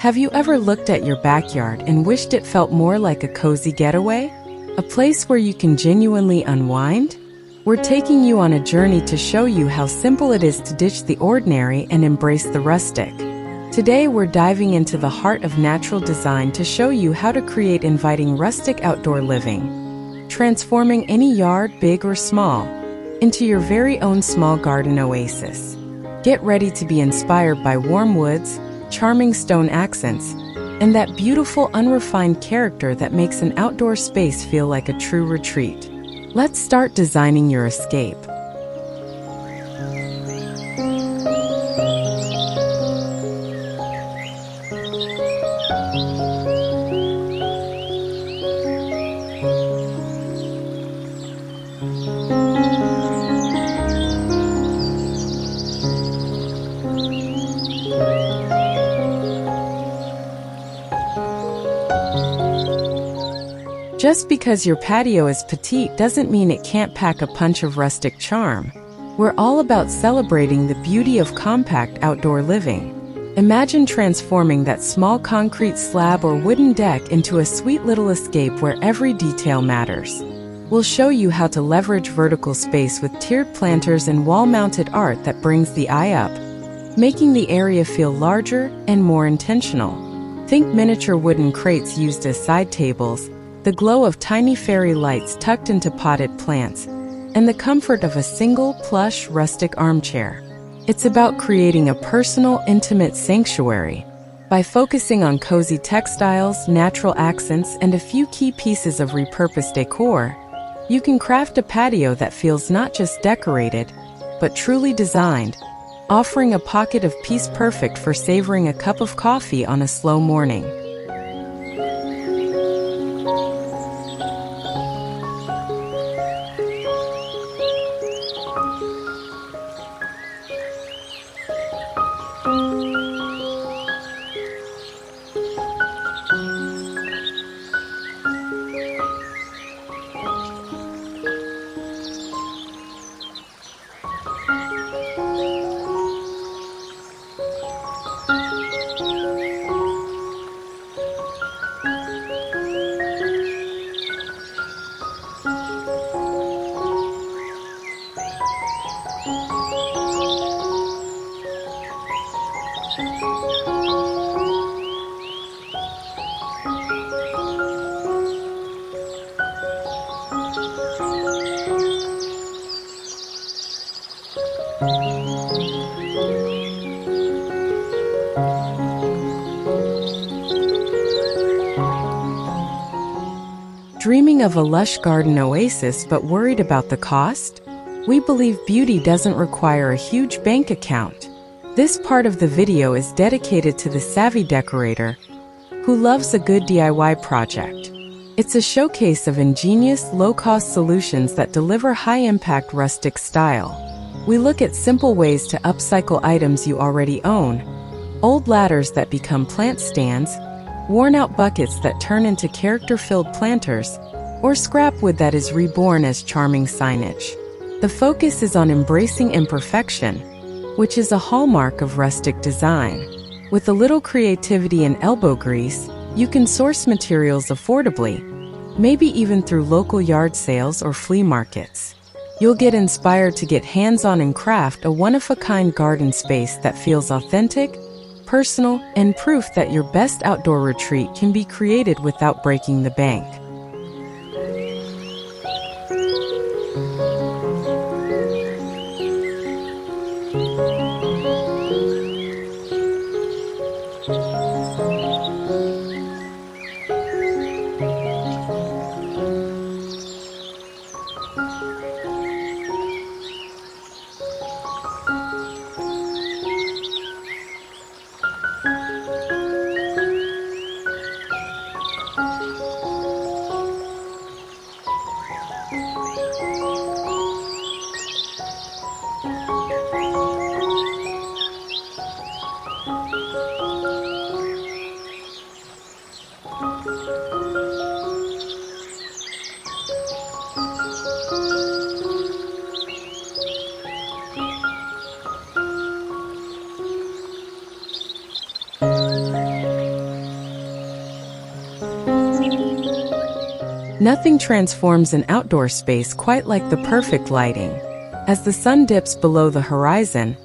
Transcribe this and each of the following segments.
Have you ever looked at your backyard and wished it felt more like a cozy getaway? A place where you can genuinely unwind? We're taking you on a journey to show you how simple it is to ditch the ordinary and embrace the rustic. Today we're diving into the heart of natural design to show you how to create inviting rustic outdoor living, transforming any yard, big or small, into your very own small garden oasis. Get ready to be inspired by warm woods, charming stone accents, and that beautiful unrefined character that makes an outdoor space feel like a true retreat. Let's start designing your escape. Just because your patio is petite doesn't mean it can't pack a punch of rustic charm. We're all about celebrating the beauty of compact outdoor living. Imagine transforming that small concrete slab or wooden deck into a sweet little escape where every detail matters. We'll show you how to leverage vertical space with tiered planters and wall-mounted art that brings the eye up, making the area feel larger and more intentional. Think miniature wooden crates used as side tables, the glow of tiny fairy lights tucked into potted plants, and the comfort of a single, plush, rustic armchair. It's about creating a personal, intimate sanctuary. By focusing on cozy textiles, natural accents, and a few key pieces of repurposed decor, you can craft a patio that feels not just decorated, but truly designed, offering a pocket of peace perfect for savoring a cup of coffee on a slow morning. Dreaming of a lush garden oasis but worried about the cost? We believe beauty doesn't require a huge bank account. This part of the video is dedicated to the savvy decorator who loves a good DIY project. It's a showcase of ingenious, low-cost solutions that deliver high-impact rustic style. We look at simple ways to upcycle items you already own, old ladders that become plant stands, worn-out buckets that turn into character-filled planters, or scrap wood that is reborn as charming signage. The focus is on embracing imperfection, which is a hallmark of rustic design. With a little creativity and elbow grease, you can source materials affordably, maybe even through local yard sales or flea markets. You'll get inspired to get hands-on and craft a one-of-a-kind garden space that feels authentic, personal, and proof that your best outdoor retreat can be created without breaking the bank. Nothing transforms an outdoor space quite like the perfect lighting. As the sun dips below the horizon,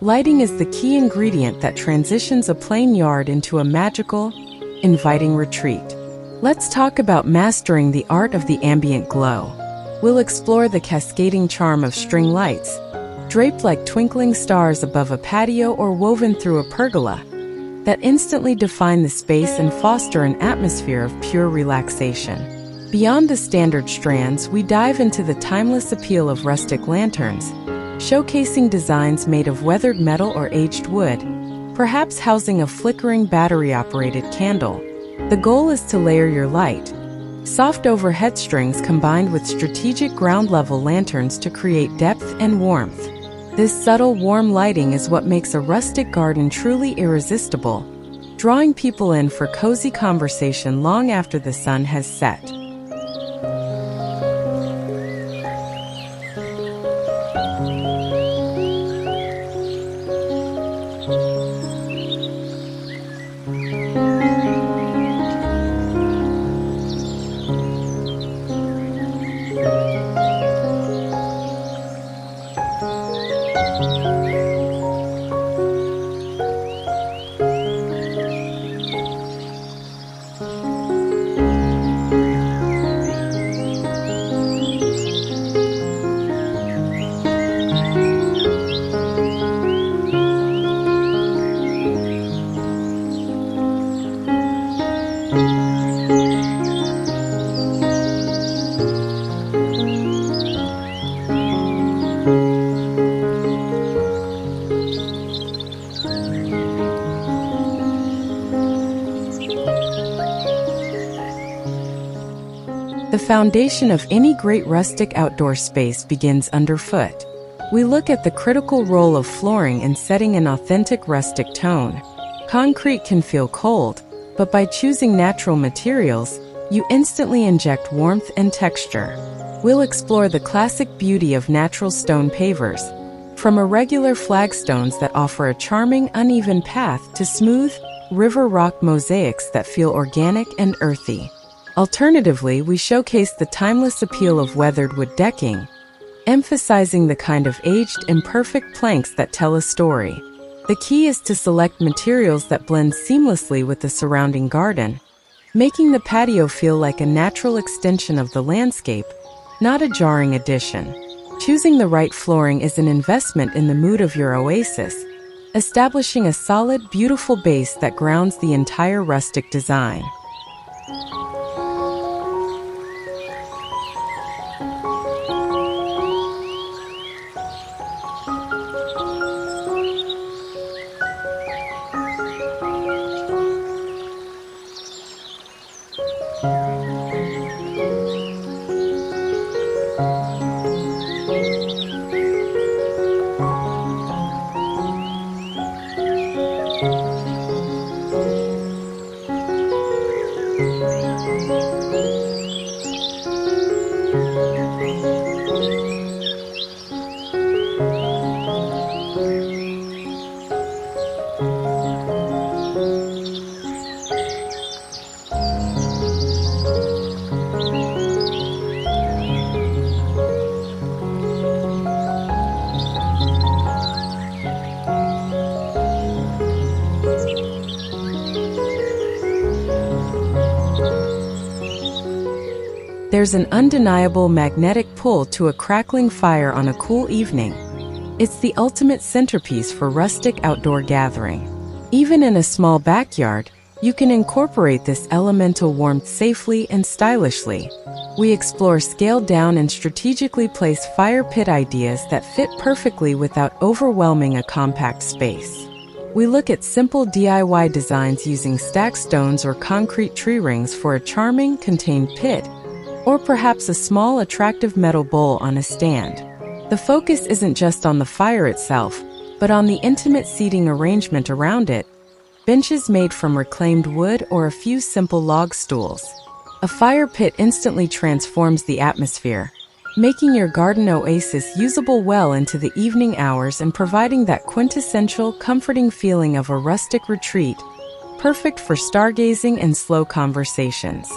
lighting is the key ingredient that transitions a plain yard into a magical, inviting retreat. Let's talk about mastering the art of the ambient glow. We'll explore the cascading charm of string lights, draped like twinkling stars above a patio or woven through a pergola, that instantly define the space and foster an atmosphere of pure relaxation. Beyond the standard strands, we dive into the timeless appeal of rustic lanterns, showcasing designs made of weathered metal or aged wood, perhaps housing a flickering battery-operated candle. The goal is to layer your light. Soft overhead strings combined with strategic ground-level lanterns to create depth and warmth. This subtle, warm lighting is what makes a rustic garden truly irresistible, drawing people in for cozy conversation long after the sun has set. The foundation of any great rustic outdoor space begins underfoot. We look at the critical role of flooring in setting an authentic rustic tone. Concrete can feel cold, but by choosing natural materials, you instantly inject warmth and texture. We'll explore the classic beauty of natural stone pavers, from irregular flagstones that offer a charming, uneven path to smooth, river rock mosaics that feel organic and earthy. Alternatively, we showcase the timeless appeal of weathered wood decking, emphasizing the kind of aged, imperfect planks that tell a story. The key is to select materials that blend seamlessly with the surrounding garden, making the patio feel like a natural extension of the landscape, not a jarring addition. Choosing the right flooring is an investment in the mood of your oasis, establishing a solid, beautiful base that grounds the entire rustic design. There's an undeniable magnetic pull to a crackling fire on a cool evening. It's the ultimate centerpiece for rustic outdoor gathering. Even in a small backyard, you can incorporate this elemental warmth safely and stylishly. We explore scaled-down and strategically placed fire pit ideas that fit perfectly without overwhelming a compact space. We look at simple DIY designs using stacked stones or concrete tree rings for a charming, contained pit, or perhaps a small, attractive metal bowl on a stand. The focus isn't just on the fire itself, but on the intimate seating arrangement around it, benches made from reclaimed wood or a few simple log stools. A fire pit instantly transforms the atmosphere, making your garden oasis usable well into the evening hours and providing that quintessential, comforting feeling of a rustic retreat, perfect for stargazing and slow conversations.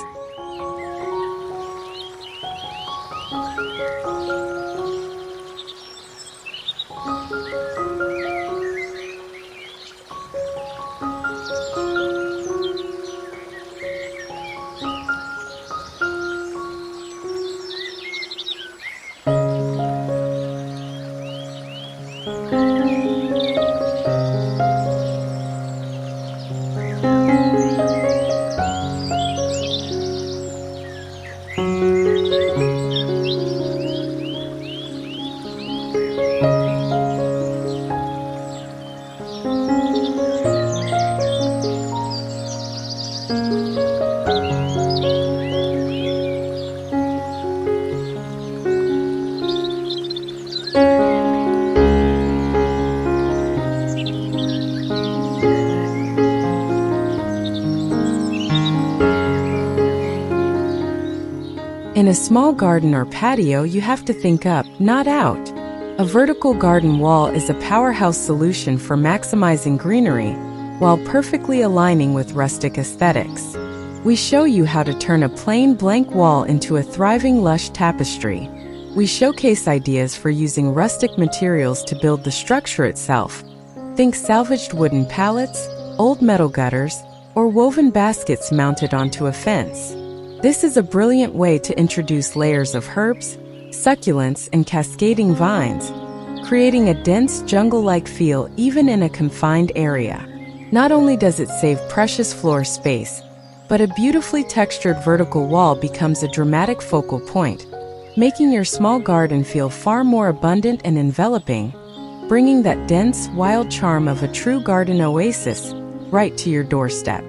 a small garden or patio, you have to think up, not out. A vertical garden wall is a powerhouse solution for maximizing greenery while perfectly aligning with rustic aesthetics. We show you how to turn a plain blank wall into a thriving lush tapestry. We showcase ideas for using rustic materials to build the structure itself. Think salvaged wooden pallets, old metal gutters, or woven baskets mounted onto a fence. This is a brilliant way to introduce layers of herbs, succulents, and cascading vines, creating a dense jungle-like feel even in a confined area. Not only does it save precious floor space, but a beautifully textured vertical wall becomes a dramatic focal point, making your small garden feel far more abundant and enveloping, bringing that dense, wild charm of a true garden oasis right to your doorstep.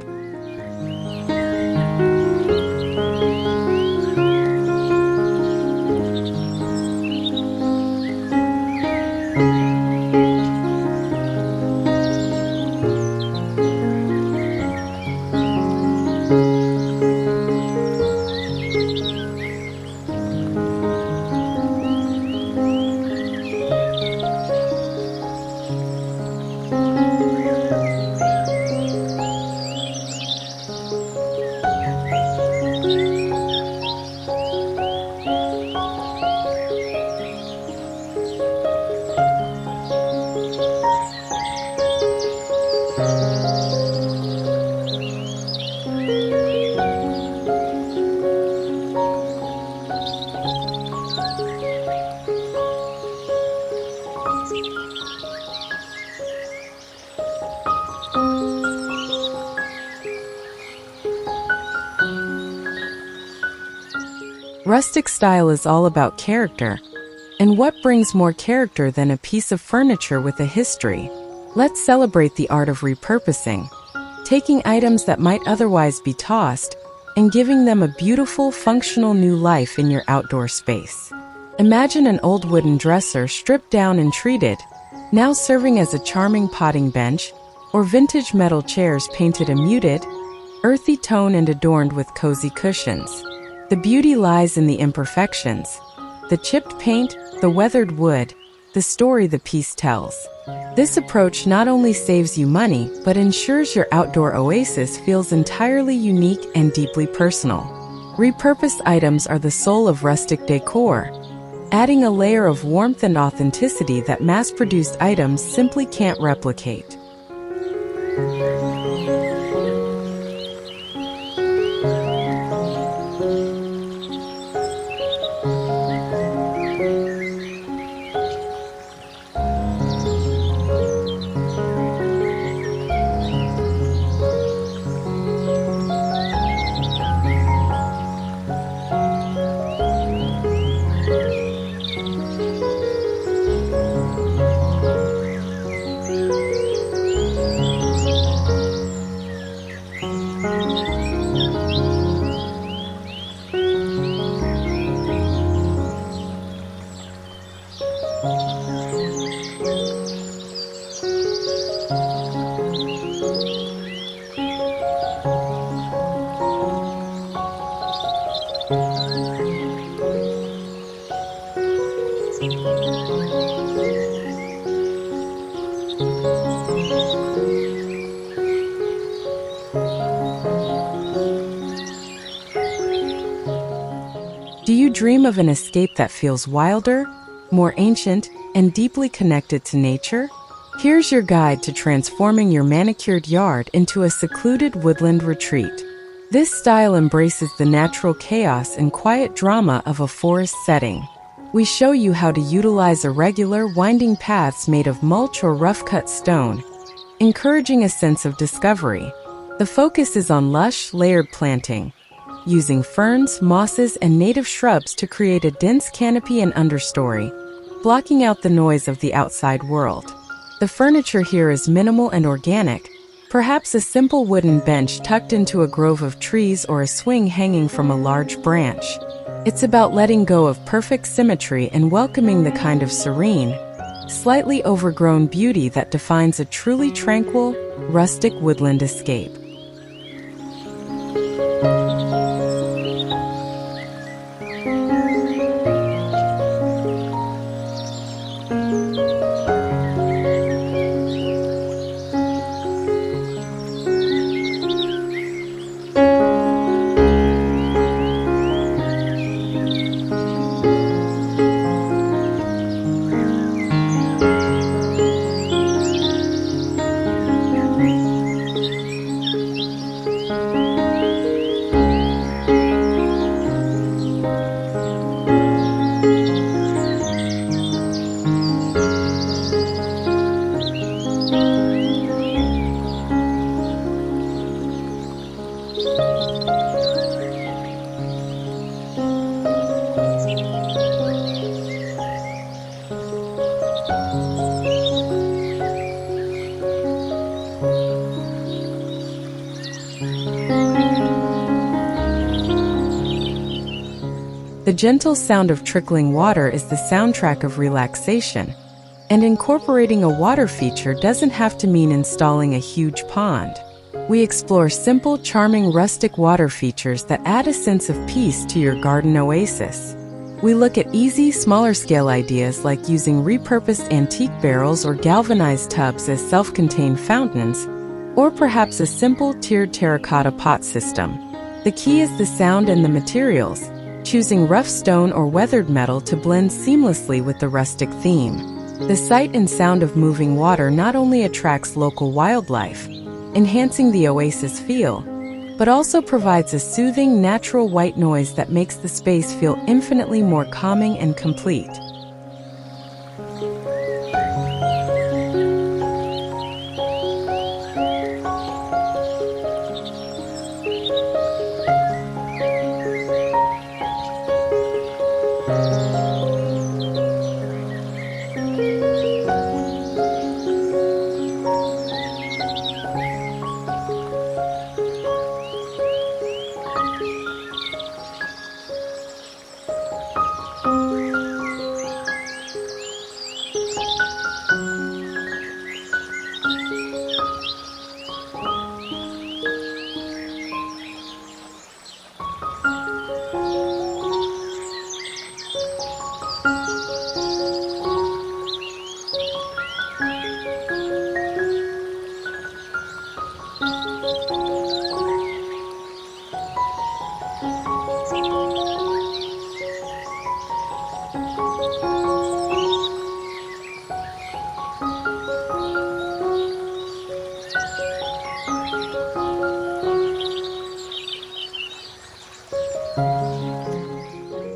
Rustic style is all about character, and what brings more character than a piece of furniture with a history? Let's celebrate the art of repurposing, taking items that might otherwise be tossed and giving them a beautiful, functional new life in your outdoor space. Imagine an old wooden dresser stripped down and treated, now serving as a charming potting bench, or vintage metal chairs painted a muted, earthy tone and adorned with cozy cushions. The beauty lies in the imperfections, the chipped paint, the weathered wood, the story the piece tells. This approach not only saves you money, but ensures your outdoor oasis feels entirely unique and deeply personal. Repurposed items are the soul of rustic decor, adding a layer of warmth and authenticity that mass-produced items simply can't replicate. Do you dream of an escape that feels wilder, more ancient, and deeply connected to nature? Here's your guide to transforming your manicured yard into a secluded woodland retreat. This style embraces the natural chaos and quiet drama of a forest setting. We show you how to utilize irregular, winding paths made of mulch or rough-cut stone, encouraging a sense of discovery. The focus is on lush, layered planting, using ferns, mosses, and native shrubs to create a dense canopy and understory, blocking out the noise of the outside world. The furniture here is minimal and organic, perhaps a simple wooden bench tucked into a grove of trees or a swing hanging from a large branch. It's about letting go of perfect symmetry and welcoming the kind of serene, slightly overgrown beauty that defines a truly tranquil, rustic woodland escape. gentle sound of trickling water is the soundtrack of relaxation, and incorporating a water feature doesn't have to mean installing a huge pond. We explore simple, charming rustic water features that add a sense of peace to your garden oasis. We look at easy, smaller-scale ideas like using repurposed antique barrels or galvanized tubs as self-contained fountains, or perhaps a simple tiered terracotta pot system. The key is the sound and the materials, choosing rough stone or weathered metal to blend seamlessly with the rustic theme. The sight and sound of moving water not only attracts local wildlife, enhancing the oasis feel, but also provides a soothing, natural white noise that makes the space feel infinitely more calming and complete.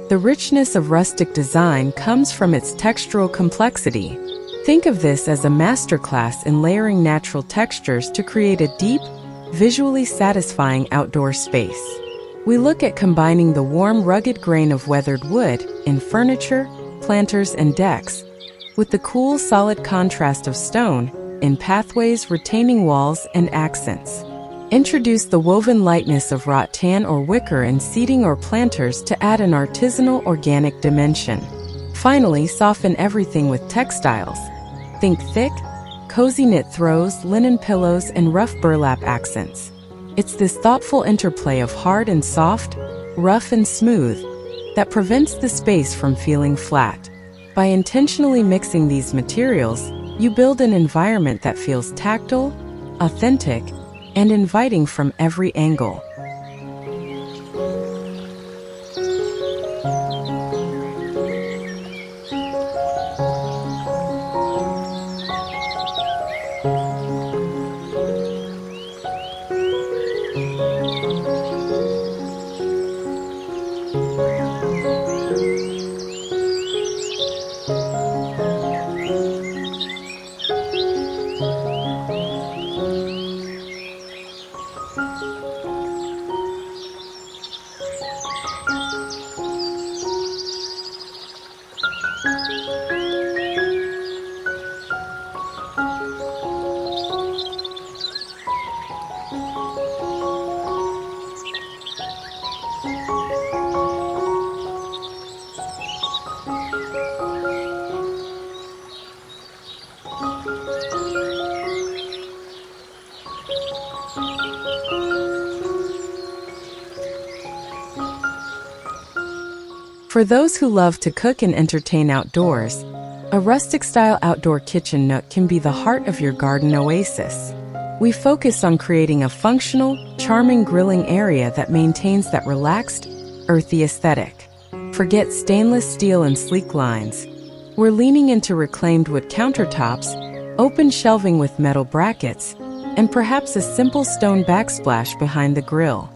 The richness of rustic design comes from its textural complexity. Think of this as a masterclass in layering natural textures to create a deep, visually satisfying outdoor space. We look at combining the warm, rugged grain of weathered wood in furniture, planters, and decks, with the cool, solid contrast of stone in pathways, retaining walls, and accents. Introduce the woven lightness of rattan or wicker in seating or planters to add an artisanal, organic dimension. Finally, soften everything with textiles. Think thick, cozy knit throws, linen pillows, and rough burlap accents. It's this thoughtful interplay of hard and soft, rough and smooth, that prevents the space from feeling flat. By intentionally mixing these materials, you build an environment that feels tactile, authentic, and inviting from every angle. For those who love to cook and entertain outdoors, a rustic-style outdoor kitchen nook can be the heart of your garden oasis. We focus on creating a functional, charming grilling area that maintains that relaxed, earthy aesthetic. Forget stainless steel and sleek lines. We're leaning into reclaimed wood countertops, open shelving with metal brackets, and perhaps a simple stone backsplash behind the grill.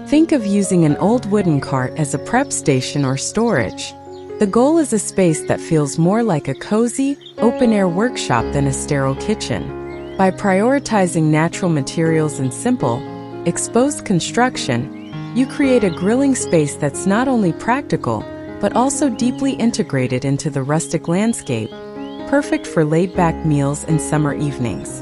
Think of using an old wooden cart as a prep station or storage. The goal is a space that feels more like a cozy, open-air workshop than a sterile kitchen. By prioritizing natural materials and simple, exposed construction, you create a grilling space that's not only practical, but also deeply integrated into the rustic landscape, perfect for laid-back meals and summer evenings.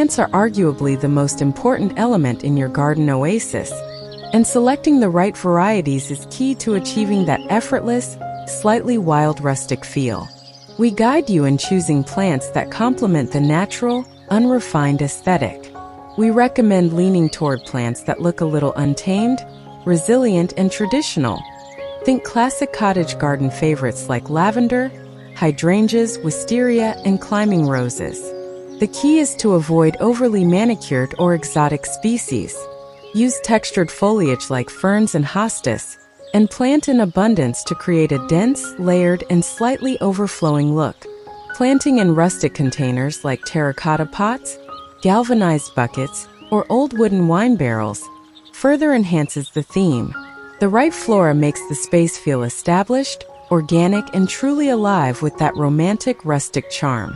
Plants are arguably the most important element in your garden oasis, and selecting the right varieties is key to achieving that effortless, slightly wild rustic feel. We guide you in choosing plants that complement the natural, unrefined aesthetic. We recommend leaning toward plants that look a little untamed, resilient, and traditional. Think classic cottage garden favorites like lavender, hydrangeas, wisteria, and climbing roses. The key is to avoid overly manicured or exotic species. Use textured foliage like ferns and hostas, and plant in abundance to create a dense, layered, and slightly overflowing look. Planting in rustic containers like terracotta pots, galvanized buckets, or old wooden wine barrels further enhances the theme. The right flora makes the space feel established, organic, and truly alive with that romantic rustic charm.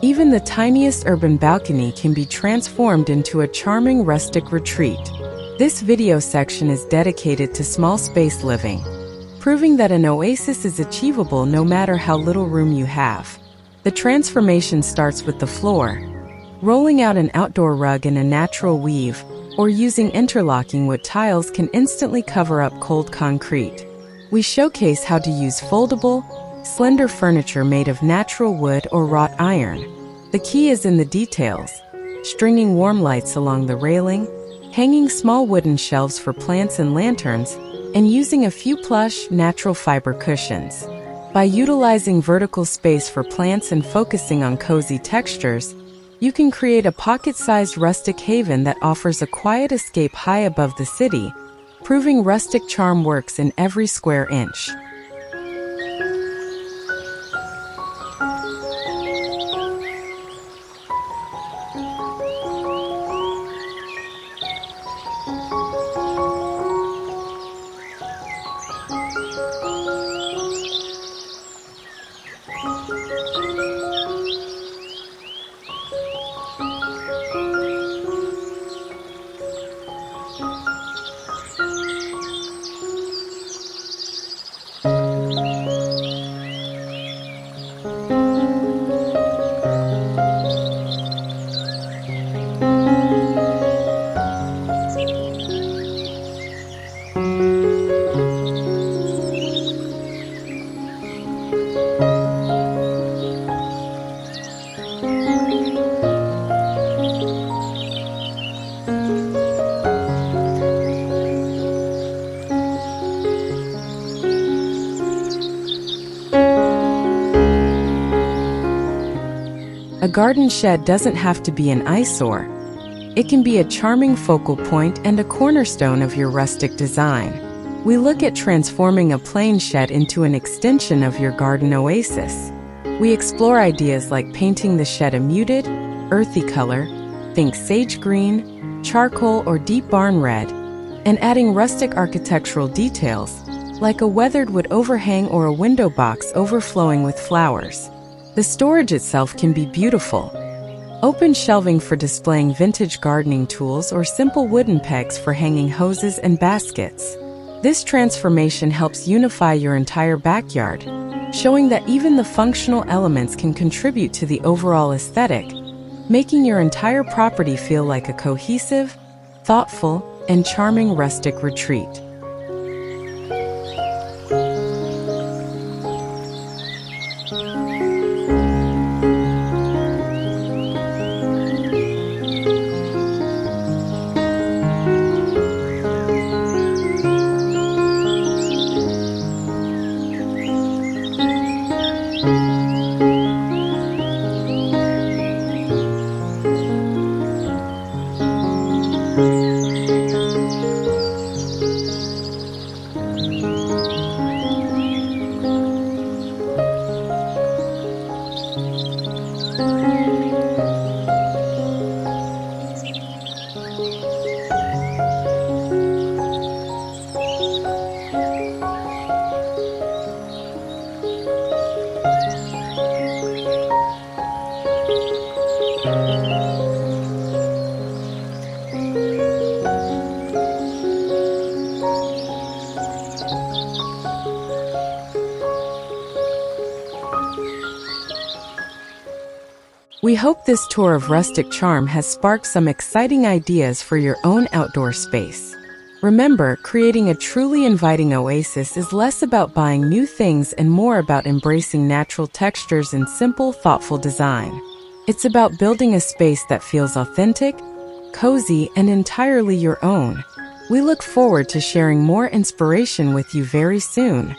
Even the tiniest urban balcony can be transformed into a charming rustic retreat. This video section is dedicated to small space living, proving that an oasis is achievable no matter how little room you have. The transformation starts with the floor. Rolling out an outdoor rug in a natural weave, or using interlocking wood tiles can instantly cover up cold concrete. We showcase how to use foldable, slender furniture made of natural wood or wrought iron. The key is in the details: stringing warm lights along the railing, hanging small wooden shelves for plants and lanterns, and using a few plush, natural fiber cushions. By utilizing vertical space for plants and focusing on cozy textures, you can create a pocket-sized rustic haven that offers a quiet escape high above the city, proving rustic charm works in every square inch. A garden shed doesn't have to be an eyesore. It can be a charming focal point and a cornerstone of your rustic design. We look at transforming a plain shed into an extension of your garden oasis. We explore ideas like painting the shed a muted, earthy color, think sage green, charcoal, or deep barn red, and adding rustic architectural details, like a weathered wood overhang or a window box overflowing with flowers. The storage itself can be beautiful. Open shelving for displaying vintage gardening tools or simple wooden pegs for hanging hoses and baskets. This transformation helps unify your entire backyard, showing that even the functional elements can contribute to the overall aesthetic, making your entire property feel like a cohesive, thoughtful, and charming rustic retreat. We hope this tour of Rustic charm has sparked some exciting ideas for your own outdoor space. Remember, creating a truly inviting oasis is less about buying new things and more about embracing natural textures and simple, thoughtful design. It's about building a space that feels authentic, cozy, and entirely your own. We look forward to sharing more inspiration with you very soon.